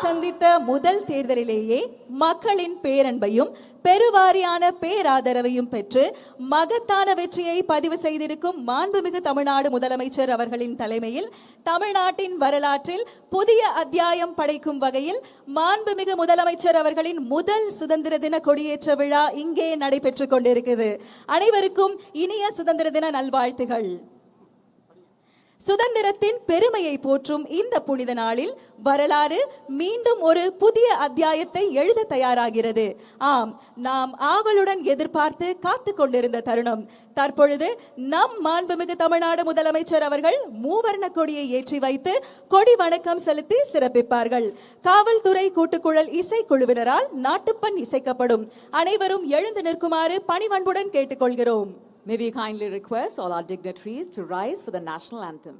சந்தித்த முதல் தேர்தலிலேயே மக்களின் பேரன்பையும் பெருவாரியான பேராதரவையும் பெற்று மகத்தான வெற்றியை பதிவு செய்திருக்கும் மாண்புமிகு தமிழ்நாடு முதலமைச்சர் அவர்களின் தலைமையில் தமிழ்நாட்டின் வரலாற்றில் புதிய அத்தியாயம் படைக்கும் வகையில் மாண்புமிகு முதலமைச்சர் அவர்களின் முதல் சுதந்திர தின கொடியேற்ற விழா இங்கே நடைபெற்றுக் கொண்டிருக்கிறது. அனைவருக்கும் இனிய சுதந்திர தின நல்வாழ்த்துகள். சுதந்திரத்தின் பெருமையை போற்றும் இந்த புனித நாளில் வரலாறு மீண்டும் ஒரு புதிய அத்தியாயத்தை எழுத தயாராகிறது. ஆம், நாம் ஆவலுடன் எதிர்பார்த்து காத்து கொண்டிருந்த தருணம் தற்பொழுது நம் மாண்புமிகு தமிழ்நாடு முதலமைச்சர் அவர்கள் மூவர்ண கொடியை ஏற்றி வைத்து கொடி வணக்கம் செலுத்தி சிறப்பிப்பார்கள். காவல்துறை கூட்டுக்குழல் இசைக்குழுவினரால் நாட்டுப்பண் இசைக்கப்படும். அனைவரும் எழுந்து நிற்குமாறு பணிவன்புடன் கேட்டுக்கொள்கிறோம். May we kindly request all our dignitaries to rise for the national anthem.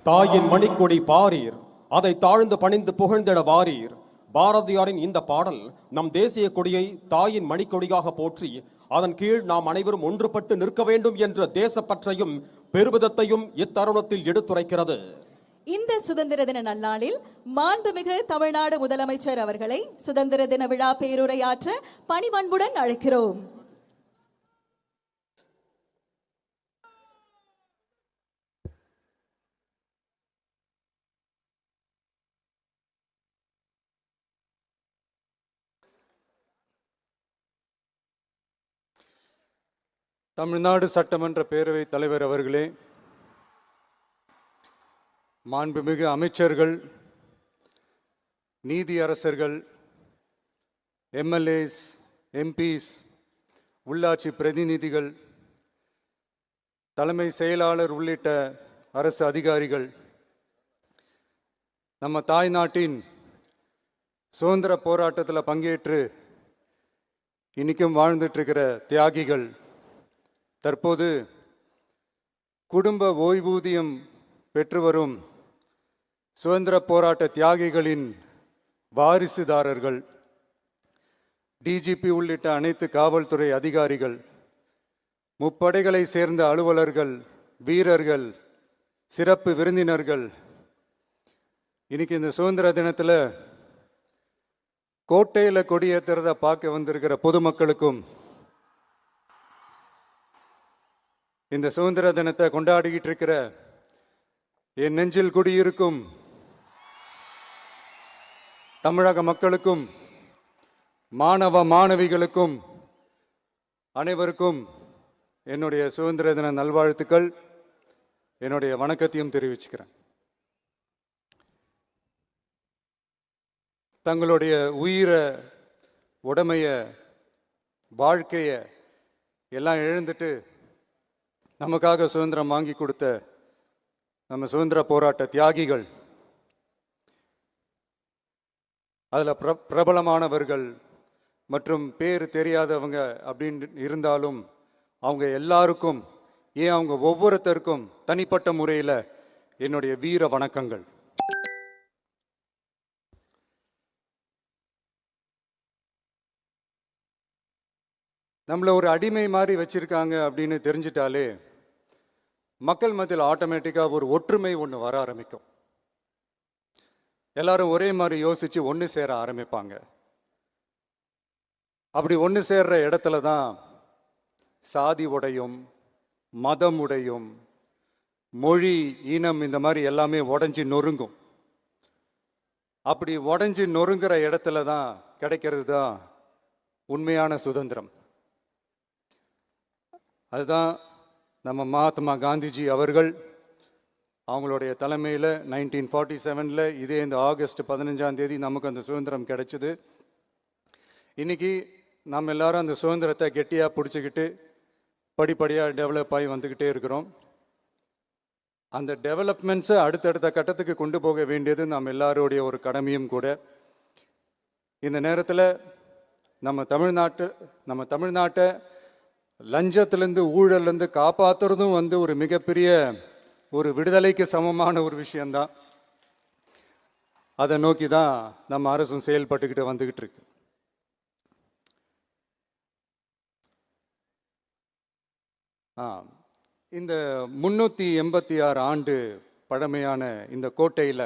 தாயின் மணிக்கொடி பாரீர், அதை தாழ்ந்து பணிந்து புகழ்ந்திட வாரீர். பாரதியாரின் இந்த பாடல் நம் தேசிய கொடியை தாயின் மணிக்கொடியாக போற்றி அதன் கீழ் நாம் அனைவரும் ஒன்றுபட்டு நிற்க வேண்டும் என்ற தேசப்பற்றையும் பெருமிதத்தையும் இத்தருணத்தில் எடுத்துரைக்கிறது. இந்த சுதந்திர தின நன்னாளில் மாண்புமிகு தமிழ்நாடு முதலமைச்சர் அவர்களை சுதந்திர தின விழா பேருரையாற்ற பணிவன்புடன் அழைக்கிறோம். தமிழ்நாடு சட்டமன்ற பேரவைத் தலைவர் அவர்களே, மாண்புமிகு அமைச்சர்கள், நீதியரசர்கள், எம்எல்ஏஸ், எம்பிஸ், உள்ளாட்சி பிரதிநிதிகள், தலைமை செயலாளர் உள்ளிட்ட அரசு அதிகாரிகள், நம்ம தாய்நாட்டின் சுதந்திர போராட்டத்தில் பங்கேற்று இன்னைக்கும் வாழ்ந்துட்டு இருக்கிற தியாகிகள், தற்போது குடும்ப ஓய்வூதியம் பெற்று வரும் சுதந்திர போராட்ட தியாகிகளின் வாரிசுதாரர்கள், டிஜிபி உள்ளிட்ட அனைத்து காவல்துறை அதிகாரிகள், முப்படைகளை சேர்ந்த அலுவலர்கள், வீரர்கள், சிறப்பு விருந்தினர்கள், இன்னைக்கு இந்த சுதந்திர தினத்தில் கோட்டையில் கொடியேற்றுறதை பார்க்க வந்திருக்கிற பொதுமக்களுக்கும், இந்த சுதந்திர தினத்தை கொண்டாடிக்கிட்டு இருக்கிற என் நெஞ்சில் குடியிருக்கும் தமிழக மக்களுக்கும், மாணவ மாணவிகளுக்கும் அனைவருக்கும் என்னுடைய சுதந்திர தின நல்வாழ்த்துக்கள், என்னுடைய வணக்கத்தையும் தெரிவிச்சுக்கிறேன். தங்களுடைய உயிரை, உடமைய, வாழ்க்கைய எல்லாம் இழந்துட்டு நமக்காக சுதந்திரம் வாங்கி கொடுத்த நம்ம சுதந்திர போராட்ட தியாகிகள், அதில் பிரபலமானவர்கள் மற்றும் பேர் தெரியாதவங்க அப்படின்னு இருந்தாலும் அவங்க எல்லாருக்கும், ஏன் அவங்க ஒவ்வொருத்தருக்கும் தனிப்பட்ட முறையில் என்னுடைய வீர வணக்கங்கள். நம்மளை ஒரு அடிமை மாதிரி வச்சிருக்காங்க அப்படின்னு தெரிஞ்சிட்டாலே மக்கள் மத்தியில் ஆட்டோமேட்டிக்காக ஒரு ஒற்றுமை ஒன்று வர ஆரம்பிக்கும். எல்லாரும் ஒரே மாதிரி யோசிச்சு ஒன்று சேர ஆரம்பிப்பாங்க. அப்படி ஒன்று சேர்ற இடத்துல தான் சாதி உடையும், மதம் உடையும், மொழி, இனம் இந்த மாதிரி எல்லாமே உடைஞ்சி நொறுங்கும். அப்படி உடைஞ்சி நொறுங்குற இடத்துல தான் கிடைக்கிறது தான் உண்மையான சுதந்திரம். அதுதான் நம்ம மகாத்மா காந்திஜி அவர்கள் அவங்களுடைய தலைமையில் 1947 இதே இந்த ஆகஸ்ட் 15ஆம் தேதி நமக்கு அந்த சுதந்திரம் கிடைச்சிது. இன்னைக்கு நம்ம எல்லாரும் அந்த சுதந்திரத்தை கெட்டியாக பிடிச்சிக்கிட்டு படிப்படியாக டெவலப் ஆகி வந்துக்கிட்டே இருக்கிறோம். அந்த டெவலப்மெண்ட்ஸை அடுத்தடுத்த கட்டத்துக்கு கொண்டு போக வேண்டியது நம்ம எல்லாருடைய ஒரு கடமையும் கூட. இந்த நேரத்தில் நம்ம தமிழ்நாட்டை லஞ்சத்திலேருந்து ஊழல்லேருந்து காப்பாற்றுறதும் ஒரு மிகப்பெரிய ஒரு விடுதலைக்கு சமமான ஒரு விஷயந்தான். அதை நோக்கி தான் நம்ம அரசும் செயல்பட்டுக்கிட்டு வந்துக்கிட்டு இருக்கு. இந்த 386 ஆண்டு பழமையான இந்த கோட்டையில்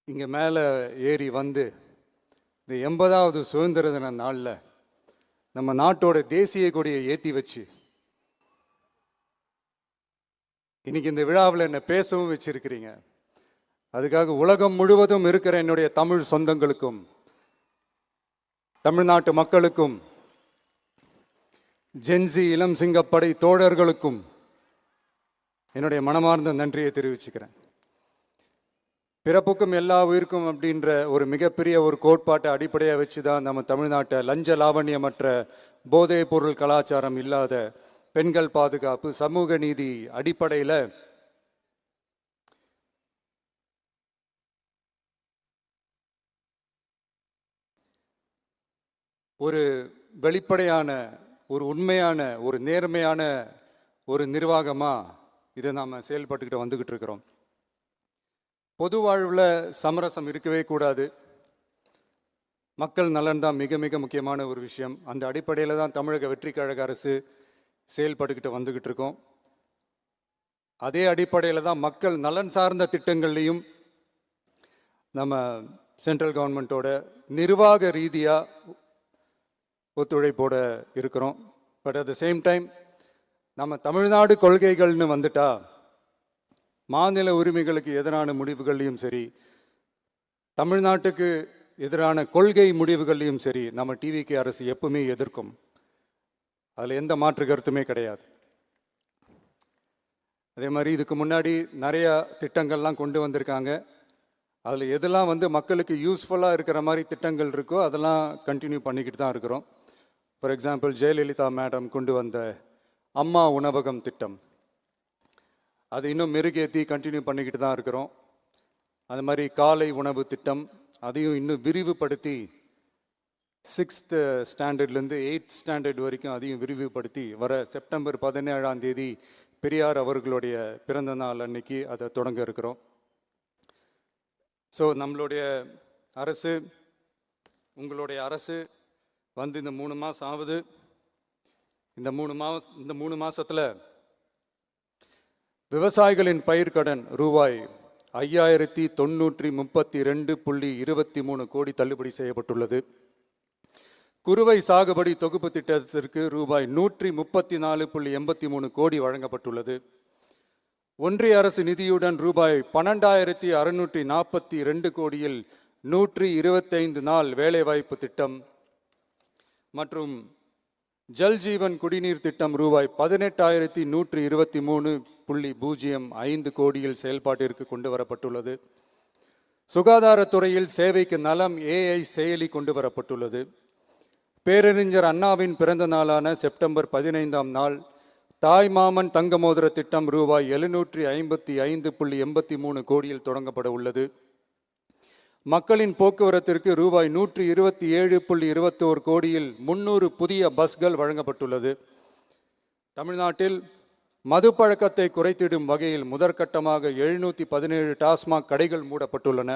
இங்கே மேலே ஏறி வந்து இந்த 80வது சுதந்திர தின நாளில் நம்ம நாட்டோட தேசிய கொடியை ஏற்றி வச்சு இன்னைக்கு இந்த விழாவில் என்னை பேசவும் வச்சிருக்கிறீங்க. அதுக்காக உலகம் முழுவதும் இருக்கிற என்னுடைய தமிழ் சொந்தங்களுக்கும் தமிழ்நாட்டு மக்களுக்கும் ஜென்சி இளம் சிங்கப்படை தோழர்களுக்கும் என்னுடைய மனமார்ந்த நன்றியை தெரிவிச்சுக்கிறேன். பிறப்புக்கும் எல்லா உயிருக்கும் அப்படின்ற ஒரு மிகப்பெரிய ஒரு கோட்பாட்டை அடிப்படையாக வச்சு தான் நம்ம தமிழ்நாட்டை லஞ்ச லாவண்யமற்ற போதைப் பொருள் கலாச்சாரம் இல்லாத பெண்கள் பாதுகாப்பு, சமூக நீதி அடிப்படையில் ஒரு வெளிப்படையான, ஒரு உண்மையான, ஒரு நேர்மையான ஒரு நிர்வாகமாக இதை நாம் செயல்பட்டுக்கிட்டு வந்துக்கிட்டு இருக்கிறோம். பொது வாழ்வில் சமரசம் இருக்கவே கூடாது. மக்கள் நலன் தான் மிக மிக முக்கியமான ஒரு விஷயம். அந்த அடிப்படையில் தான் தமிழக வெற்றிக் கழக அரசு செயல்பட்டுக்கிட்டு வந்துக்கிட்டு இருக்கோம். அதே அடிப்படையில் தான் மக்கள் நலன் சார்ந்த திட்டங்கள்லையும் நம்ம சென்ட்ரல் கவர்மெண்ட்டோட நிர்வாக ரீதியாக ஒத்துழைப்போட இருக்கிறோம். But at the same time நம்ம தமிழ்நாடு கொள்கைகள்னு வந்துட்டா மாநில உரிமைகளுக்கு எதிரான முடிவுகள்லையும் சரி, தமிழ்நாட்டுக்கு எதிரான கொள்கை முடிவுகள்லையும் சரி, நம்ம டிவிகே அரசு எப்பவுமே எதிர்க்கும். அதில் எந்த மாற்று கருத்துமே கிடையாது. அதே மாதிரி இதுக்கு முன்னாடி நிறையா திட்டங்கள்லாம் கொண்டு வந்திருக்காங்க. அதில் எதெல்லாம் மக்களுக்கு யூஸ்ஃபுல்லாக இருக்கிற மாதிரி திட்டங்கள் இருக்கோ அதெல்லாம் கண்டினியூ பண்ணிக்கிட்டு தான் இருக்கிறோம். ஃபார் எக்ஸாம்பிள், ஜெயலலிதா மேடம் கொண்டு வந்த அம்மா உணவகம் திட்டம், அது இன்னும் மெருகேற்றி கண்டினியூ பண்ணிக்கிட்டு தான் இருக்கிறோம். அது மாதிரி காலை உணவு திட்டம், அதையும் இன்னும் விரிவுபடுத்தி 6th ஸ்டாண்டர்ட்லேருந்து 8th ஸ்டாண்டர்ட் வரைக்கும் அதையும் விரிவுபடுத்தி வர செப்டம்பர் 17ஆம் தேதி பெரியார் அவர்களுடைய பிறந்த நாள் அன்னைக்கு அதை தொடங்க இருக்கிறோம். ஸோ நம்மளுடைய அரசு, உங்களுடைய அரசு இந்த 3 மாதம் ஆகுது. இந்த 3 மாதத்தில் விவசாயிகளின் பயிர்க்கடன் ரூபாய் 5932.23 கோடி தள்ளுபடி செய்யப்பட்டுள்ளது. குறுவை சாகுபடி தொகுப்பு திட்டத்திற்கு ரூபாய் 134.83 கோடி வழங்கப்பட்டுள்ளது. ஒன்றிய அரசு நிதியுடன் ரூபாய் 12,642 கோடியில் 125 நாள் வேலைவாய்ப்பு திட்டம் மற்றும் ஜல் ஜீவன் குடிநீர் திட்டம் ரூபாய் 18,123.05 கோடியில் செயல்பாட்டிற்கு கொண்டு வரப்பட்டுள்ளது. சுகாதாரத்துறையில் சேவைக்கு நலம் AI செயலி கொண்டு வரப்பட்டுள்ளது. பேரறிஞர் அண்ணாவின் பிறந்த நாளான செப்டம்பர் 15ஆம் நாள் தாய்மாமன் தங்க மோதிர திட்டம் ரூபாய் 755.83 கோடியில் தொடங்கப்பட உள்ளது. மக்களின் போக்குவரத்திற்கு ரூபாய் 127.21 கோடியில் 300 புதிய பஸ்கள் வழங்கப்பட்டுள்ளது. தமிழ்நாட்டில் மது பழக்கத்தை குறைத்திடும் வகையில் முதற்கட்டமாக 717 டாஸ்மாக் கடைகள் மூடப்பட்டுள்ளன.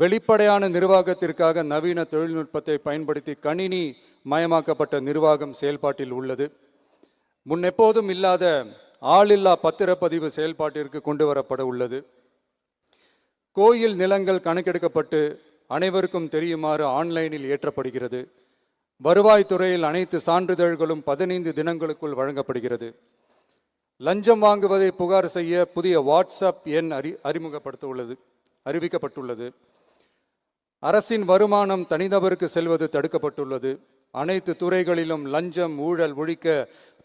வெளிப்படையான நிர்வாகத்திற்காக நவீன தொழில்நுட்பத்தை பயன்படுத்தி கணினி மயமாக்கப்பட்ட நிர்வாகம் செயல்பாட்டில் உள்ளது. முன்னெப்போதும் இல்லாத ஆளில்லா பத்திரப்பதிவு செயல்பாட்டிற்கு கொண்டு வரப்பட உள்ளது. கோயில் நிலங்கள் கணக்கெடுக்கப்பட்டு அனைவருக்கும் தெரியுமாறு ஆன்லைனில் ஏற்றப்படுகிறது. வருவாய்த்துறையில் அனைத்து சான்றிதழ்களும் 15 தினங்களுக்குள் வழங்கப்படுகிறது. லஞ்சம் வாங்குவதை புகார் செய்ய புதிய வாட்ஸ்அப் எண் அறிவிக்கப்பட்டுள்ளது. அரசின் வருமானம் தனிநபருக்கு செல்வது தடுக்கப்பட்டுள்ளது. அனைத்து துறைகளிலும் லஞ்சம் ஊழல் ஒழிக்க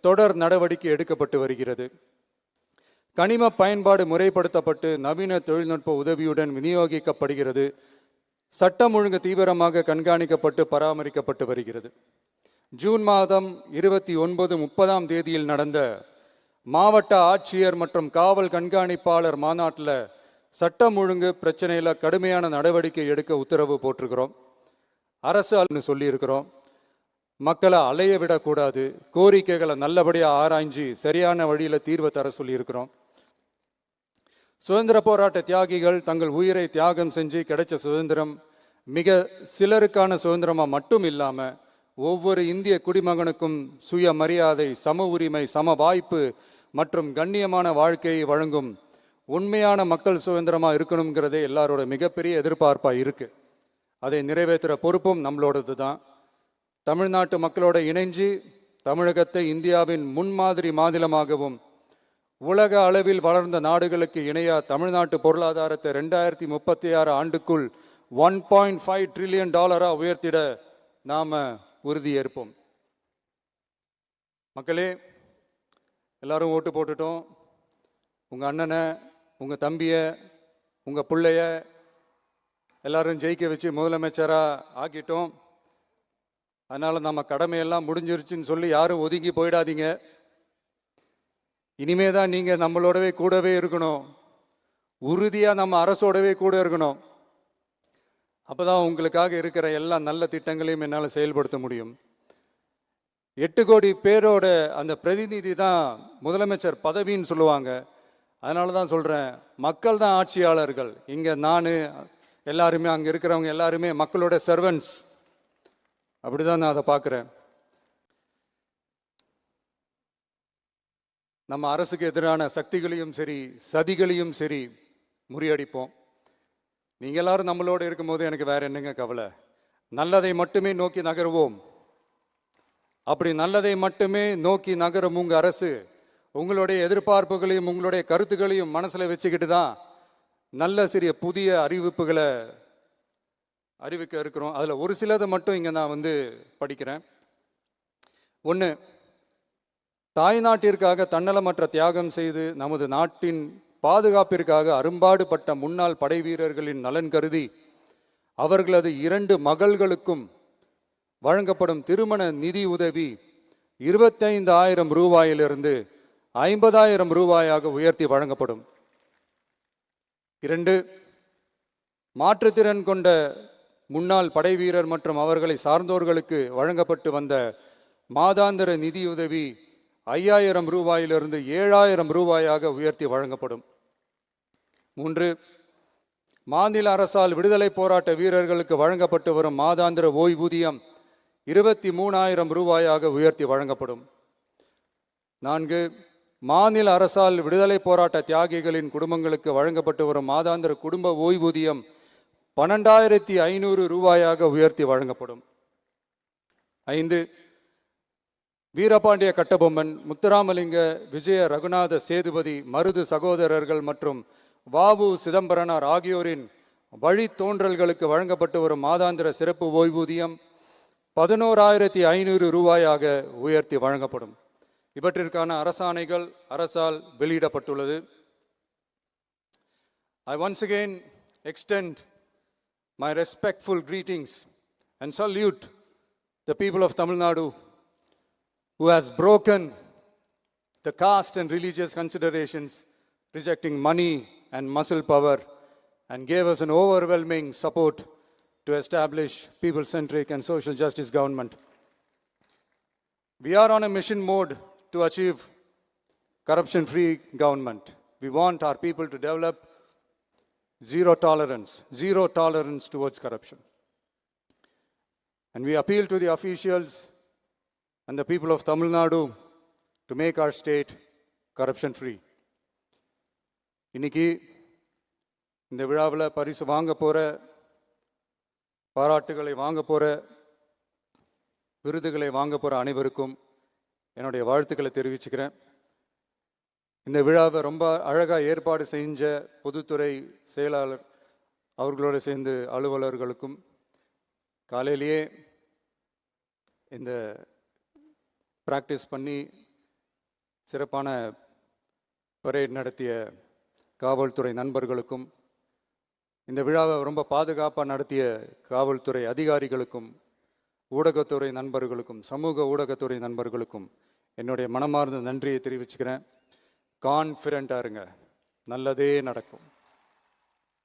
தொடர் நடவடிக்கை எடுக்கப்பட்டு வருகிறது. கனிம பயன்பாடு முறைப்படுத்தப்பட்டு நவீன தொழில்நுட்ப உதவியுடன் விநியோகிக்கப்படுகிறது. சட்டம் ஒழுங்கு தீவிரமாக கண்காணிக்கப்பட்டு பராமரிக்கப்பட்டு வருகிறது. ஜூன் மாதம் 29, 30ஆம் தேதியில் நடந்த மாவட்ட ஆட்சியர் மற்றும் காவல் கண்காணிப்பாளர் மாநாட்டில் சட்டம் ஒழுங்கு பிரச்சனையில் கடுமையான நடவடிக்கை எடுக்க உத்தரவு போட்டிருக்கிறோம். அரசு சொல்லியிருக்கிறோம். மக்களை அலைய விடக்கூடாது, கோரிக்கைகளை நல்லபடியாக ஆராய்ஞ்சு சரியான வழியில் தீர்வை தர சொல்லியிருக்கிறோம். சுதந்திர போராட்ட தியாகிகள் தங்கள் உயிரை தியாகம் செஞ்சு கிடைச்ச சுதந்திரம் மிக சிலருக்கான சுதந்திரமாக மட்டும் இல்லாமல் ஒவ்வொரு இந்திய குடிமகனுக்கும் சுய மரியாதை, சம உரிமை, சம வாய்ப்பு மற்றும் கண்ணியமான வாழ்க்கையை வழங்கும் உண்மையான மக்கள் சுதந்திரமாக இருக்கணுங்கிறதே எல்லாரோட மிகப்பெரிய எதிர்பார்ப்பாக இருக்குது. அதை நிறைவேற்றுற பொறுப்பும் நம்மளோடது தான். தமிழ்நாட்டு மக்களோட இணைஞ்சு தமிழகத்தை இந்தியாவின் முன்மாதிரி மாநிலமாகவும் உலக அளவில் வளர்ந்த நாடுகளுக்கு இணையா தமிழ்நாட்டு பொருளாதாரத்தை 2036 ஆண்டுக்குள் $1.5 trillion உயர்த்திட நாம உறுதியேற்போம். மக்களே, எல்லாரும் ஓட்டு போட்டுட்டோம். உங்க அண்ணனை, உங்க தம்பிய, உங்க பிள்ளைய எல்லாரும் ஜெயிக்க வச்சு முதலமைச்சராக ஆக்கிட்டோம். அதனால நம்ம கடமையெல்லாம் முடிஞ்சிருச்சுன்னு சொல்லி யாரும் ஒதுங்கி போயிடாதீங்க. இனிமே தான் நீங்கள் நம்மளோடவே கூடவே இருக்கணும். உறுதியாக நம்ம அரசோடவே கூட இருக்கணும். அப்போ தான் உங்களுக்காக இருக்கிற எல்லா நல்ல திட்டங்களையும் என்னால் செயல்படுத்த முடியும். 8 கோடி பேரோட அந்த பிரதிநிதி தான் முதலமைச்சர் பதவின்னு சொல்லுவாங்க. அதனால தான் சொல்கிறேன், மக்கள் தான் ஆட்சியாளர்கள். இங்கே நான் எல்லாருமே, அங்கே இருக்கிறவங்க எல்லாருமே மக்களோட சர்வன்ட்ஸ். அப்படி தான் நான் அதை பார்க்குறேன். நம்ம அரசுக்கு எதிரான சக்திகளையும் சரி சதிகளையும் சரி முறியடிப்போம். நீங்கள் எல்லாரும் நம்மளோடு இருக்கும்போது எனக்கு வேற என்னங்க கவலை? நல்லதை மட்டுமே நோக்கி நகருவோம். அப்படி நல்லதை மட்டுமே நோக்கி நகரும் உங்கள் அரசு உங்களுடைய எதிர்பார்ப்புகளையும் உங்களுடைய கருத்துக்களையும் மனசில் வச்சுக்கிட்டு தான் நல்ல சிறிய புதிய அறிவிப்புகளை அறிவிக்க இருக்கிறோம். அதில் ஒரு சிலதை மட்டும் இங்கே நான் படிக்கிறேன். 1, தாய்நாட்டிற்காக தன்னலமற்ற தியாகம் செய்து நமது நாட்டின் பாதுகாப்பிற்காக அரும்பாடுபட்ட முன்னாள் படை வீரர்களின் நலன் கருதி அவர்களது 2 மகள்களுக்கும் வழங்கப்படும் திருமண நிதி உதவி 25,000 ரூபாயிலிருந்து 50,000 ரூபாயாக உயர்த்தி வழங்கப்படும். 2, மாற்றுத்திறன் கொண்ட முன்னாள் படை வீரர் மற்றும் அவர்களை சார்ந்தோர்களுக்கு வழங்கப்பட்டு வந்த மாதாந்திர நிதியுதவி 5,000 ரூபாயிலிருந்து 7,000 ரூபாயாக உயர்த்தி வழங்கப்படும். 3, மாநில அரசால் விடுதலை போராட்ட வீரர்களுக்கு வழங்கப்பட்டு வரும் மாதாந்திர ஓய்வூதியம் 23,000 ரூபாயாக உயர்த்தி வழங்கப்படும். 4, மாநில அரசால் விடுதலை போராட்ட தியாகிகளின் குடும்பங்களுக்கு வழங்கப்பட்டு வரும் மாதாந்திர குடும்ப ஓய்வூதியம் 12,500 ரூபாயாக உயர்த்தி வழங்கப்படும். 5, வீரபாண்டிய கட்டபொம்மன், முத்துராமலிங்க, விஜய ரகுநாத சேதுபதி, மருது சகோதரர்கள் மற்றும் வாவு சிதம்பரனார் ஆகியோரின் வழித்தோன்றல்களுக்கு வழங்கப்பட்டு வரும் மாதாந்திர சிறப்பு ஓய்வூதியம் 11,500 ரூபாயாக உயர்த்தி வழங்கப்படும். இவற்றிற்கான அரசாணைகள் அரசால் வெளியிடப்பட்டுள்ளது. I once again extend my respectful greetings and salute the people of Tamil Nadu who has broken the caste and religious considerations, rejecting money and muscle power, and gave us an overwhelming support to establish people-centric and social justice government. We are on a mission mode to achieve corruption-free government. We want our people to develop zero tolerance towards corruption. And we appeal to the officials and the people of Tamil Nadu to make our state corruption free. இன்னைக்கு இந்த விழாவில் பரிசு வாங்க போகிற, பாராட்டுகளை வாங்க போகிற, விருதுகளை வாங்க போகிற அனைவருக்கும் என்னுடைய வாழ்த்துக்களை தெரிவிச்சுக்கிறேன். இந்த விழாவை ரொம்ப அழகாக ஏற்பாடு செஞ்ச பொதுத்துறை செயலாளர் அவர்களோடு சேர்ந்து அலுவலர்களுக்கும், காலையிலேயே இந்த ப்ராக்டிஸ் பண்ணி சிறப்பான பரேட் நடத்திய காவல்துறை நண்பர்களுக்கும், இந்த விழாவை ரொம்ப பாதுகாப்பாக நடத்திய காவல்துறை அதிகாரிகளுக்கும், ஊடகத்துறை நண்பர்களுக்கும், சமூக ஊடகத்துறை நண்பர்களுக்கும் என்னுடைய மனமார்ந்த நன்றியை தெரிவிச்சுக்கிறேன். கான்ஃபிடென்ட்டாக இருங்க, நல்லதே நடக்கும்,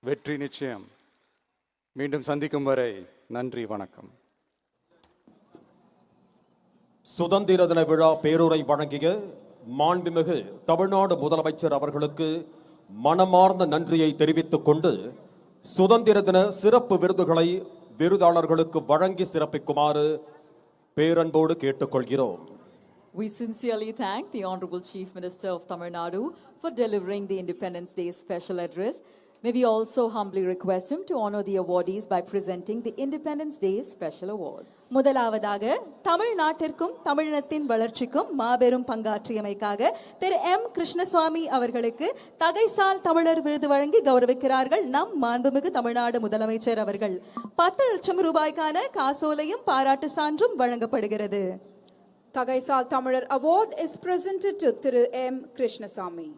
வெற்றி நிச்சயம். மீண்டும் சந்திக்கும் வரை நன்றி, வணக்கம். சுதந்திர தின விழா பேருரை வழங்கிய மாண்புமிகு தமிழ்நாடு முதலமைச்சர் அவர்களுக்கு மனமார்ந்த நன்றியை தெரிவித்துக் கொண்டு சுதந்திர தின சிறப்பு விருதுகளை விருதாளர்களுக்கு வழங்கி சிறப்பிக்குமாறு பேரன்போடு கேட்டுக்கொள்கிறோம். We sincerely thank the Honorable Chief Minister of Tamil Nadu for delivering the Independence Day special address. May we also humbly request him to honor the awardees by presenting the Independence Day special awards. முதலாவதாக தமிழ்நாட்டிற்கும் தமிழினத்தின் வளர்ச்சிக்கும் மாபெரும் பங்காற்றியமைக்காக திரு M Krishnaswamy அவர்களுக்கு தகைசால் தமிழர் விருது வழங்கி கௌரவிக்கிறார்கள் நம் மாண்புமிகு தமிழ்நாடு முதலமைச்சர் அவர்கள். 10 லட்சம் ரூபாய்க்கான காசோலையும் பாராட்டு சான்றும் வழங்கப்படுகிறது. தகைசால் தமிழர் award is presented to Thiru M Krishnaswamy.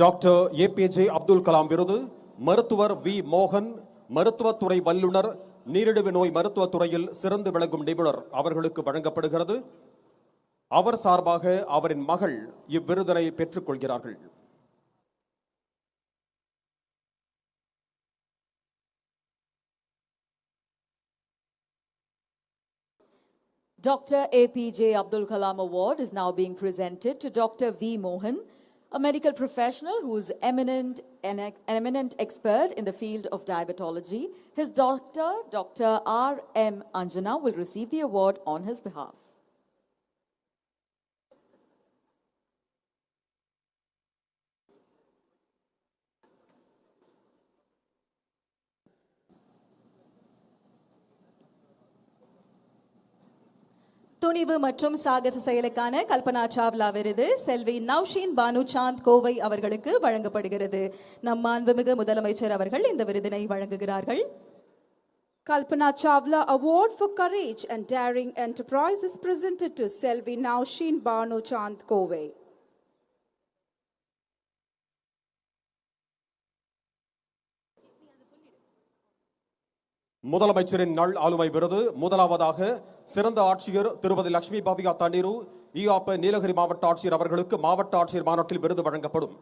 Doctor APJ Abdul Kalam விருது மருத்துவர் வி மோகன், மருத்துவத்துறை வல்லுநர், நீரிழிவு நோய் மருத்துவத்துறையில் சிறந்து விளங்கும் நிபுணர் அவர்களுக்கு வழங்கப்படுகிறது. அவர் சார்பாக அவரின் மகள் இவ்விருதினை பெற்றுக் கொள்கிறார்கள். Dr. APJ Abdul Kalam Award is now being presented to Dr. V. Mohan, a medical professional who is an eminent expert in the field of diabetology. His doctor, Dr. R.M. Anjana, will receive the award on his behalf. துணிவு மற்றும் சாகச செயலுக்கான கல்பனா சாவ்லா விருது செல்வி நவ்ஷீன் பானு சாந்த் கோவை அவர்களுக்கு வழங்கப்படுகிறது. நம் மாண்புமிகு முதலமைச்சர் அவர்கள் இந்த விருதினை வழங்குகிறார்கள். Kalpana Chawla Award for Courage and Daring Enterprise is presented to Selvi Navsheen Banu Chand Kove. முதலமைச்சரின் நல் ஆளுமை விருது முதலாவதாக சிறந்த ஆட்சியர் திருமதி லட்சுமி பாபிகா தண்ணீரு ஈயாப்ப நீலகிரி மாவட்ட ஆட்சியர் அவர்களுக்கு மாவட்ட ஆட்சியர் மாநாட்டில் விருது வழங்கப்படும்.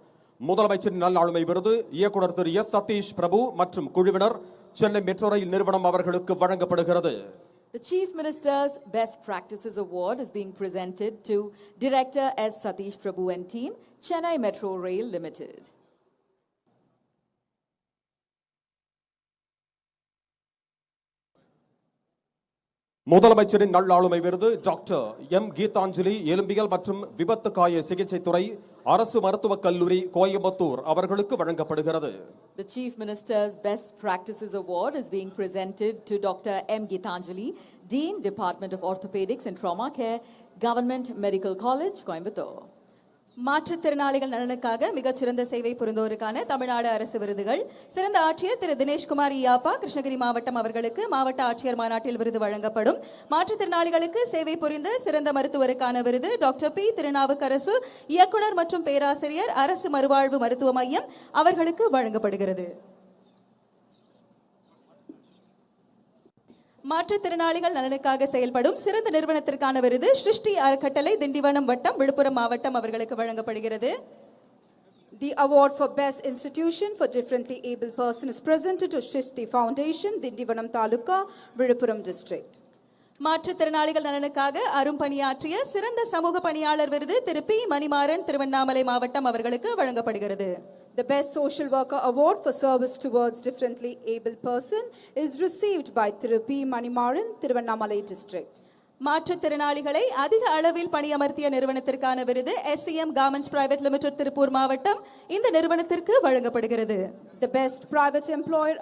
முதலமைச்சரின் நல் ஆளுமை விருது இயக்குனர் திரு எஸ் சதீஷ் பிரபு மற்றும் குழுவினர் சென்னை மெட்ரோ ரயில் நிறுவனம் அவர்களுக்கு வழங்கப்படுகிறது. The Chief Minister's Best Practices Award is being presented to Director S. Satish Prabhu and team, Chennai Metro Rail Limited. முதலமைச்சரின் நல்லாளுமை விருது டாக்டர் எம் கீதாஞ்சலி எலும்பியல் மற்றும் விபத்து காய சிகிச்சை துறை அரசு மருத்துவக் கல்லூரி கோயம்புத்தூர் அவர்களுக்கு வழங்கப்படுகிறது. The Chief Minister's Best Practices Award is being presented to Dr. M. Geetanjali, Dean, Department of Orthopedics and Trauma Care, Government Medical College, Coimbatore. மாற்றுத்திறனாளிகள் நலனுக்காக மிகச்சிறந்த சேவை புரிந்தோருக்கான தமிழ்நாடு அரசு விருதுகள் சிறந்த ஆட்சியர் திரு தினேஷ்குமார் இயாப்பா கிருஷ்ணகிரி மாவட்டம் அவர்களுக்கு மாவட்ட ஆட்சியர் மாநாட்டில் விருது வழங்கப்படும். மாற்றுத்திறனாளிகளுக்கு சேவை புரிந்த சிறந்த மருத்துவருக்கான விருது டாக்டர் பி திருநாவுக்கரசு இயக்குனர் மற்றும் பேராசிரியர் அரசு மறுவாழ்வு மருத்துவ மையம் அவர்களுக்கு வழங்கப்படுகிறது. மாற்றுத்திறனாளிகள் நலனுக்காக செயல்படும் சிறந்த நிறுவனத்திற்கான விருது சிருஷ்டி அறக்கட்டளை திண்டிவனம் வட்டம் விழுப்புரம் மாவட்டம் அவர்களுக்கு வழங்கப்படுகிறது. The award for Best Institution for Differently Able Person is presented to Shishti Foundation, Dindivanam Taluka, Viluppuram District. மாற்றுத்திறனாளிகள் நலனுக்காக அரும்பணியாற்றிய சிறந்த சமூக பணியாளர் விருது திரு பி மணிமாறன் திருவண்ணாமலை மாவட்டம் அவர்களுக்கு வழங்கப்படுகிறது. The Best Social Worker Award for Service Towards Differently Able Person is received by Thiru P. Manimaran, Thiruvannamalai District. மாற்றுத்திறனாளிகளை அதிக அளவில் பணியமர்த்திய நிறுவனத்திற்கான விருது SCM Garments Private Limited Tiruppur மாவட்டம் இந்த நிறுவனத்திற்கு வழங்கப்படுகிறது. The Best Private Employer